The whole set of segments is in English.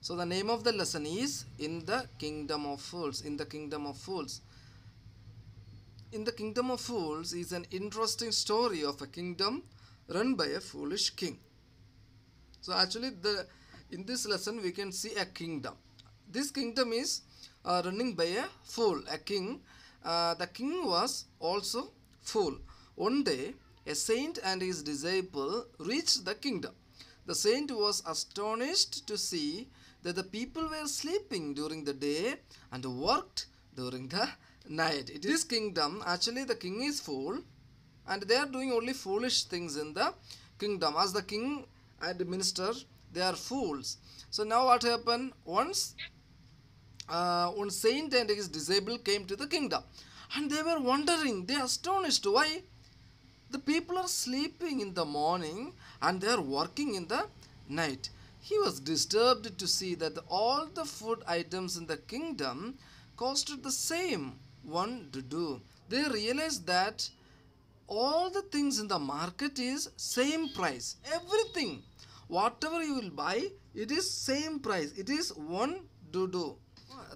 So the name of the lesson is In the Kingdom of Fools. In the Kingdom of Fools. In the Kingdom of Fools is an interesting story of a kingdom run by a foolish king. So actually in this lesson we can see a kingdom. This kingdom is running by a fool, a king. The king was also fool. One day a saint and his disciple reached the kingdom. The saint was astonished to see that the people were sleeping during the day and worked during the night. It is kingdom. Actually the king is fool and they are doing only foolish things in the kingdom. As the king and the minister, they are fools. So now what happened? Once one saint and his disciple came to the kingdom and they were wondering, they are astonished. Why? The people are sleeping in the morning and they are working in the night. He was disturbed to see that all the food items in the kingdom costed the same one to do. They realized that all the things in the market is same price. Everything, whatever you will buy, it is same price. It is one dudu.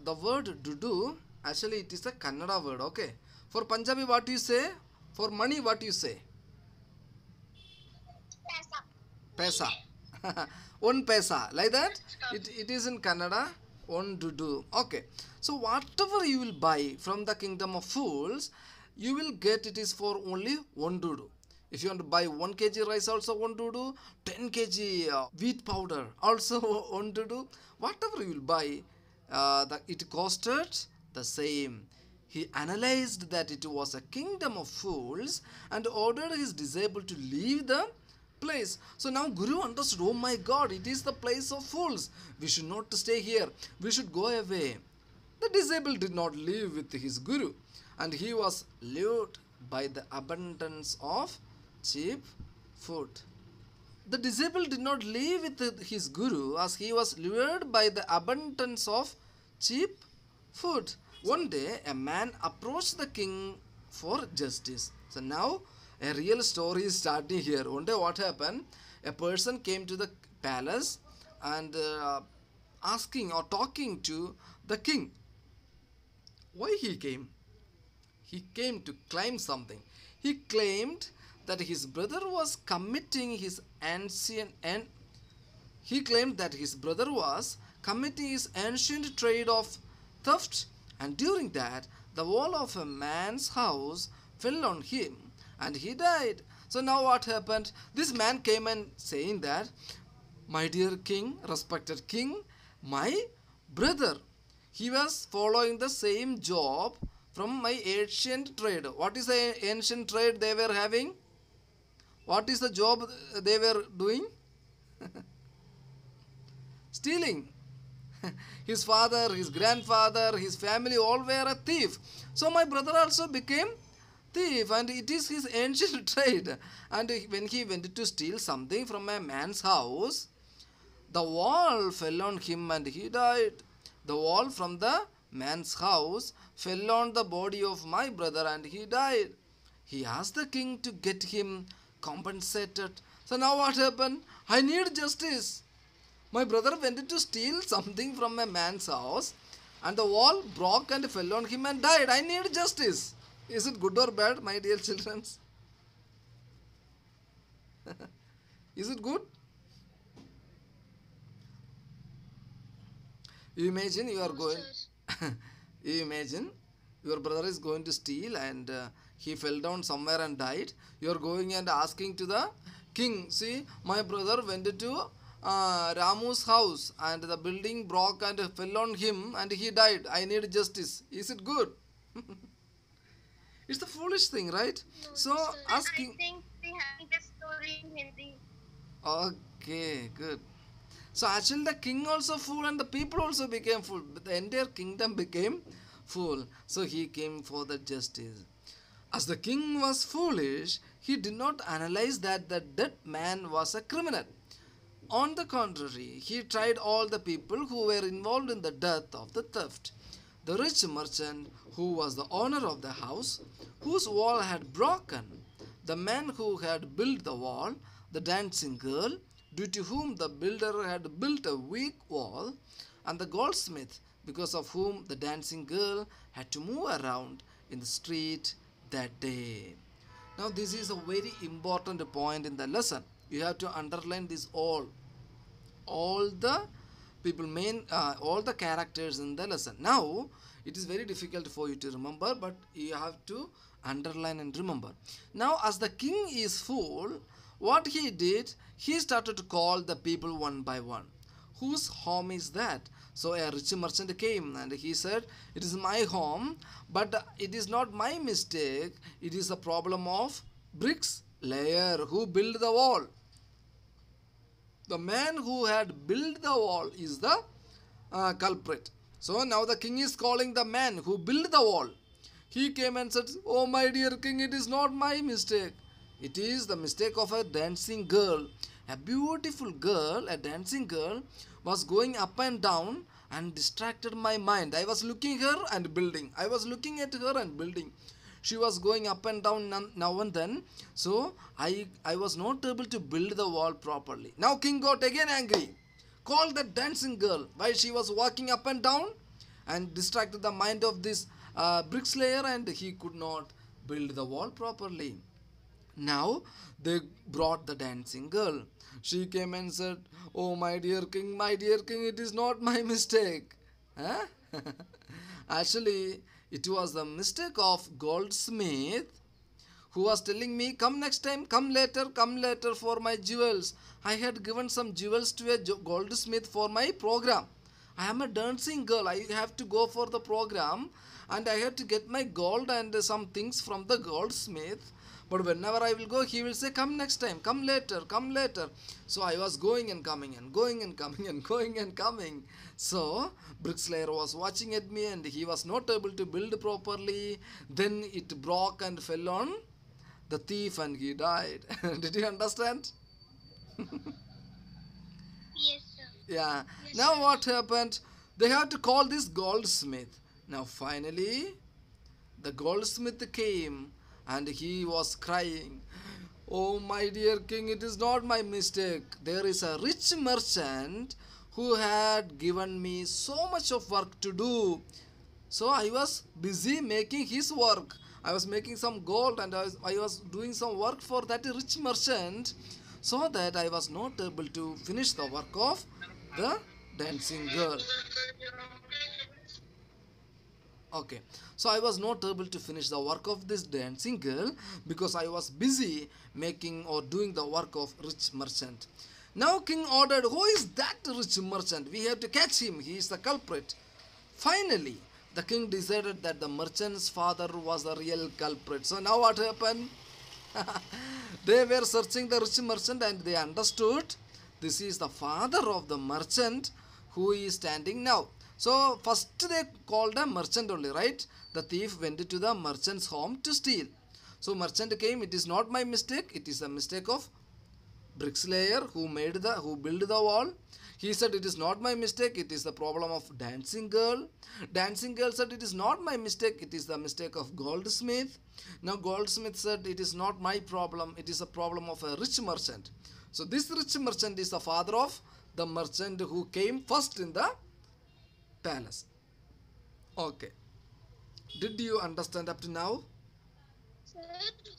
The word dudu, actually it is a Kannada word, okay? For Punjabi what you say? For money what you say? Pesa. One pesa. Like that? It is in Kannada. One dudu. Okay. So whatever you will buy from the kingdom of fools, you will get it is for only one dudu. If you want to buy 1 kg rice also one dudu, 10 kg wheat powder also one dudu. Whatever you will buy, it costed the same. He analyzed that it was a kingdom of fools and ordered his disciple to leave the place. So now Guru understood, oh my God, it is the place of fools. We should not stay here. We should go away. The disciple did not live with his Guru and he was lured by the abundance of cheap food. The disciple did not live with his Guru as he was lured by the abundance of cheap food. One day a man approached the king for justice. So now a real story is starting here. One day what happened? A person came to the palace and asking or talking to the king. Why he came? He came to claim something. He claimed that his brother was committing his ancient trade of theft, and during that the wall of a man's house fell on him and he died. So now what happened? This man came and saying that, my dear king, respected king, my brother, he was following the same job from my ancient trade. What is the ancient trade they were having? What is the job they were doing? Stealing. His father, his grandfather, his family all were a thief. So my brother also became thief and it is his ancient trade. And when he went to steal something from a man's house, the wall fell on him and he died. The wall from the man's house fell on the body of my brother and he died. He asked the king to get him compensated. So now what happened? I need justice. My brother went to steal something from a man's house and the wall broke and fell on him and died. I need justice. Is it good or bad, my dear children? Is it good? You imagine you are going you imagine your brother is going to steal and he fell down somewhere and died. You are going and asking to the king, see, my brother went to Ramu's house and the building broke and fell on him and he died. I need justice. Is it good? It's a foolish thing, right? So asking. I think we have this story in Hindi. Okay, good. So actually the king also fool and the people also became fool. The entire kingdom became fool. So he came for the justice. As the king was foolish, he did not analyze that the dead man was a criminal. On the contrary, he tried all the people who were involved in the death of the theft. The rich merchant who was the owner of the house, whose wall had broken, the man who had built the wall, the dancing girl, due to whom the builder had built a weak wall, and the goldsmith, because of whom the dancing girl had to move around in the street that day. Now, this is a very important point in the lesson. You have to underline this all the people main all the characters in the lesson. Now it is very difficult for you to remember, but you have to underline and remember. Now, as the king is full, what he did, he started to call the people one by one. Whose home is that? So a rich merchant came and he said, it is my home, but it is not my mistake. It is a problem of bricks layer who built the wall. The man who had built the wall is the culprit. So now the king is calling the man who built the wall. He came and said, oh my dear king, it is not my mistake. It is the mistake of a dancing girl. A beautiful girl, a dancing girl, was going up and down and distracted my mind. I was looking her and building. I was looking at her and building. She was going up and down now and then. So I was not able to build the wall properly. Now king got again angry. Called the dancing girl while she was walking up and down and distracted the mind of this bricklayer, and he could not build the wall properly. Now they brought the dancing girl. She came and said, oh my dear king, it is not my mistake. Huh? Actually, it was the mistake of goldsmith who was telling me, come next time, come later for my jewels. I had given some jewels to a goldsmith for my program. I am a dancing girl. I have to go for the program and I have to get my gold and some things from the goldsmith. But whenever I will go, he will say, come next time, come later. So I was going and coming and going and coming and going and coming. So bricklayer was watching at me and he was not able to build properly. Then it broke and fell on the thief and he died. Did you understand? Yes, sir. Yeah. Yes, Now sir. what happened? They have to call this goldsmith. Now finally, the goldsmith came and he was crying, oh my dear king, it is not my mistake. There is a rich merchant who had given me so much of work to do. So I was busy making his work. I was making some gold and I was doing some work for that rich merchant, so that I was not able to finish the work of the dancing girl. Okay, so I was not able to finish the work of this dancing girl because I was busy making or doing the work of rich merchant. Now king ordered, who is that rich merchant? We have to catch him. He is the culprit. Finally, the king decided that the merchant's father was the real culprit. So now what happened? They were searching the rich merchant and they understood this is the father of the merchant who is standing now. So first they called a merchant only, right? The thief went to the merchant's home to steal. So merchant came, it is not my mistake, it is a mistake of bricklayer who built the wall. He said it is not my mistake, it is the problem of dancing girl. Dancing girl said it is not my mistake, it is the mistake of goldsmith. Now goldsmith said it is not my problem, it is a problem of a rich merchant. So this rich merchant is the father of the merchant who came first in the palace. Okay. Did you understand up to now? Sir,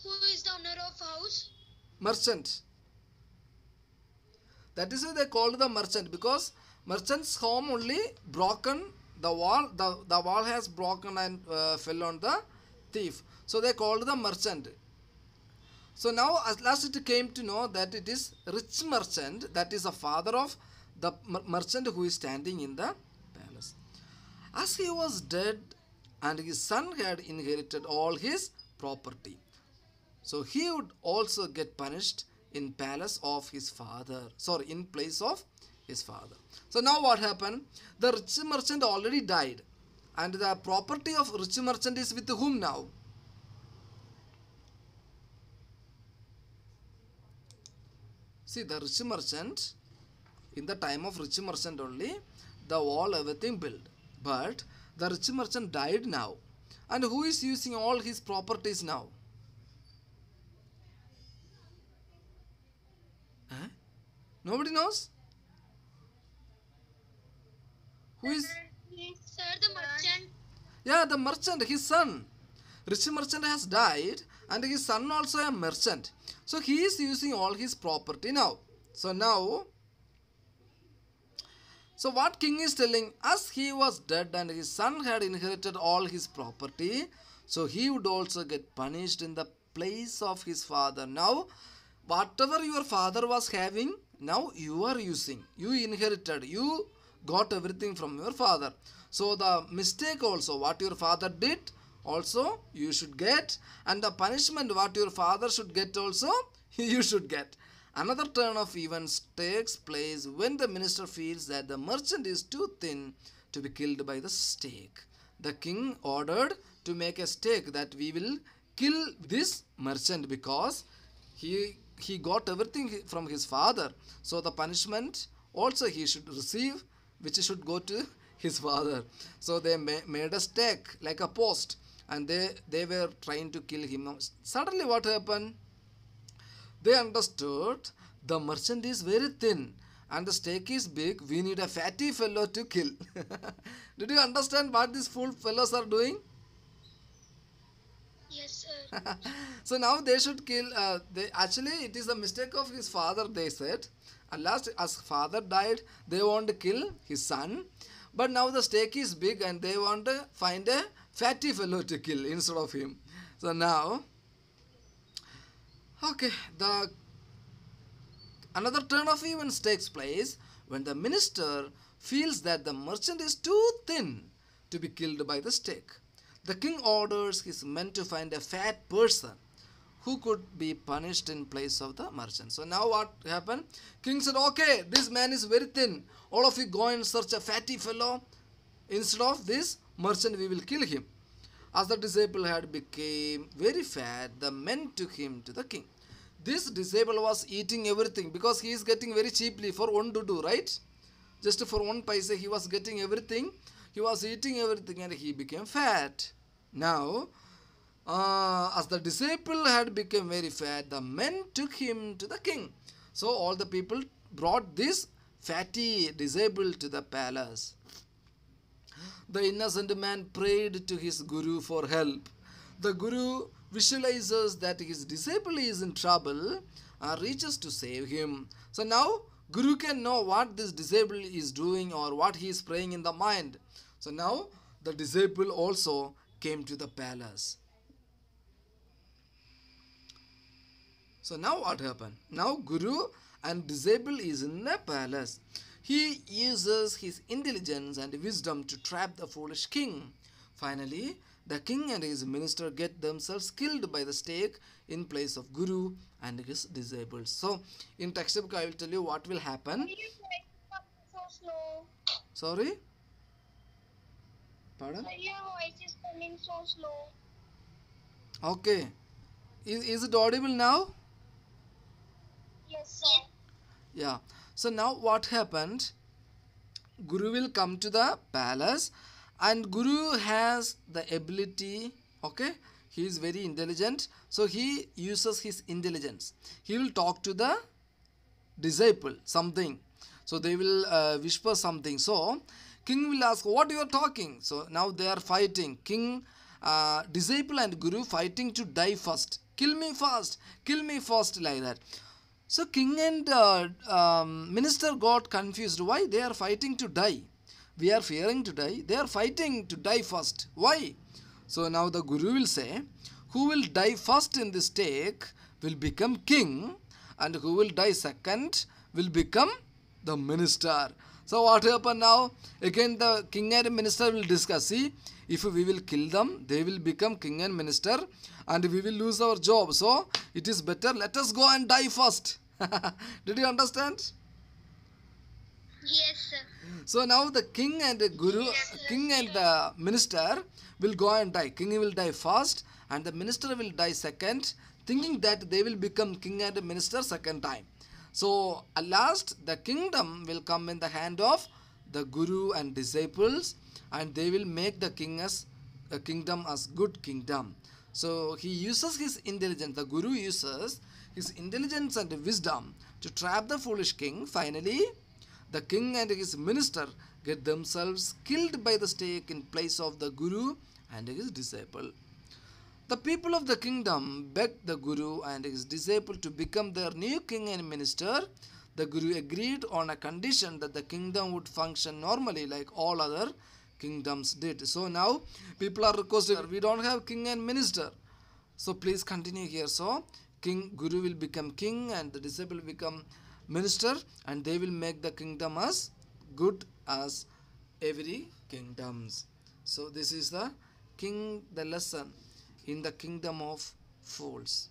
who is the owner of house? Merchant. That is why they called the merchant, because merchant's home only broken, the wall has broken and fell on the thief. So they called the merchant. So now at last it came to know that it is rich merchant, that is the father of the merchant who is standing in the palace. As he was dead and his son had inherited all his property, so he would also get punished in palace of his father, in place of his father. So now what happened? The rich merchant already died and the property of rich merchant is with whom now? See, the rich merchant, in the time of rich merchant only, the wall everything built. But the rich merchant died now. And who is using all his properties now? Huh? Nobody knows? Who is? Sir, the merchant. Yeah, the merchant, his son. Rich merchant has died and his son also a merchant. So he is using all his property now. So now, so what king is telling, as he was dead and his son had inherited all his property, so he would also get punished in the place of his father. Now, whatever your father was having, now you are using. You inherited. You got everything from your father. So the mistake also, what your father did, also you should get. And the punishment what your father should get also, you should get. Another turn of events takes place when the minister feels that the merchant is too thin to be killed by the stake. The king ordered to make a stake that we will kill this merchant because he got everything from his father. So the punishment also he should receive, which should go to his father. So they made a stake like a post, and they were trying to kill him. Suddenly what happened? They understood the merchant is very thin and the stake is big. We need a fatty fellow to kill. Did you understand what these fool fellows are doing? Yes, sir. So now they should kill. They actually it is a mistake of his father. They said, at last as father died, they want to kill his son. But now the stake is big and they want to find a fatty fellow to kill instead of him. So now, okay, the another turn of events takes place when the minister feels that the merchant is too thin to be killed by the stake. The king orders his men to find a fat person who could be punished in place of the merchant. So now what happened? King said, okay, this man is very thin. All of you go and search a fatty fellow. Instead of this merchant, we will kill him. As the disciple had become very fat, the men took him to the king. This disciple was eating everything because he is getting very cheaply for 1 dudu, right? Just for 1 paisa, he was getting everything. He was eating everything and he became fat. Now, as the disciple had become very fat, the men took him to the king. So all the people brought this fatty disciple to the palace. The innocent man prayed to his guru for help. The guru visualizes that his disciple is in trouble and reaches to save him. So now guru can know what this disciple is doing or what he is praying in the mind. So now the disciple also came to the palace. So now what happened? Now guru and disciple is in a palace. He uses his intelligence and wisdom to trap the foolish king. Finally, the king and his minister get themselves killed by the stake in place of guru and his disciples. So in textbook I will tell you what will happen. So slow. Sorry? Pardon? Sir, your voice is coming so slow. Okay. Is it audible now? Yes, sir. Yeah. So now what happened? Guru will come to the palace and Guru has the ability, okay? He is very intelligent. So he uses his intelligence. He will talk to the disciple something. So they will whisper something. So king will ask, what you are talking? So now they are fighting. King, disciple and guru fighting to die first. Kill me first like that. So king and minister got confused. Why they are fighting to die? We are fearing to die. They are fighting to die first. Why? So now the guru will say, who will die first in this stake will become king, and who will die second will become the minister. So what happened now? Again the king and minister will discuss. See, if we will kill them, they will become king and minister and we will lose our job. So it is better, let us go and die first. Did you understand? Yes, sir. So now the king and the guru, king and the minister will go and die. King will die first and the minister will die second, thinking that they will become king and minister second time. So at last the kingdom will come in the hand of the guru and disciples, and they will make the kingdom as good kingdom. So he uses his intelligence. The guru uses his intelligence and wisdom to trap the foolish king. Finally, the king and his minister get themselves killed by the stake in place of the Guru and his disciple. The people of the kingdom begged the Guru and his disciple to become their new king and minister. The Guru agreed on a condition that the kingdom would function normally like all other kingdoms did. So now people are requesting, we don't have king and minister. So please continue here. So King Guru will become king and the disciple will become minister, and they will make the kingdom as good as every kingdoms. So this is the lesson in the kingdom of fools.